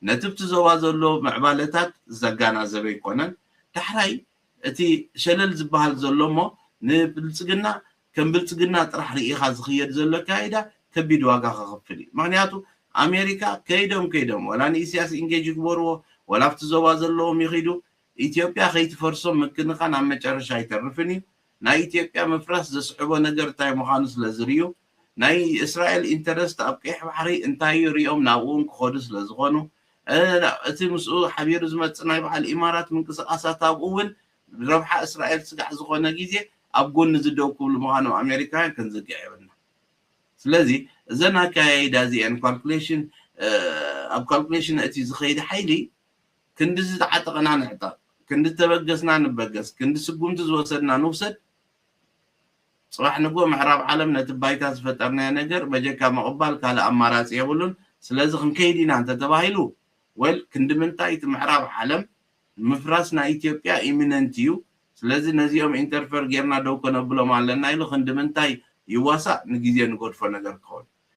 نتبت زوازلو معبالتات زقانا زبي كونن تحراي اتي شلل زبهال زلومو نبلصقنا كم بلصقنا طرح ريخا زخيد زلو كايدا كبيد واغا خفلي معناتو امريكا كيدم ولا نيسياس انجيج يكبروا ولا فتزوازلو ميخيدو ኢትዮጵያ ከይትፈርሶ ምክን ኻን አመጨረሻ አይተርፍኒ ናይ ኢትዮጵያ መፍራስ ዘስዕቦ ነገር ታይ መኻኑ ስለዝርዩ ናይ እስራኤል ኢንተረስት ኣብ ቀይሕ ባሕሪ እንታይ ሪኦም ናውን ክኸዱ ስለዝኾኑ እቲ ምስኡ ሓቢሩ ዝመጽ ናይ በዓል ኢማራት ምንቅስቃሳት ኣብኡውን ረብሓ እስራኤል ስጋዕ ዝኾነ ግዜ ኣብ ጎን ዝደው ክብሉ መኻኑ ኣሜሪካን ክንዝግዕ ይብልና ስለዚ እዘን ኣካያይዳ እዚአን ካልኩሌሽን ኣብ ካልኩሌሽን እቲ ዝኸይድ ሓይሊ ክንዲ ዝተዓጠቐና ንዕጣ ክንዲ ተበገስና ንበገስ ክንዲ ስጉምቲ ዝወሰድና ንውሰድ صباح نقول معراب عالم نتبايتا زفترنا ነገር በጀካ መقبال ካለ አማራጭ የብሉን ስለዚህ እንከይዲና አንተ ተባሂሉ ወል ክንድምንታይት معراب عالم ምፍራስና ኢትዮጵያ ኢሚነንቲዩ ስለዚህ ነዚኦም ኢንተርፌር ጌርና ደው ከነብሎም አለና ይሉ ክንድምንታይ ይዋሳ ንጊዜ ንጎድፎ ነገር ከሆነ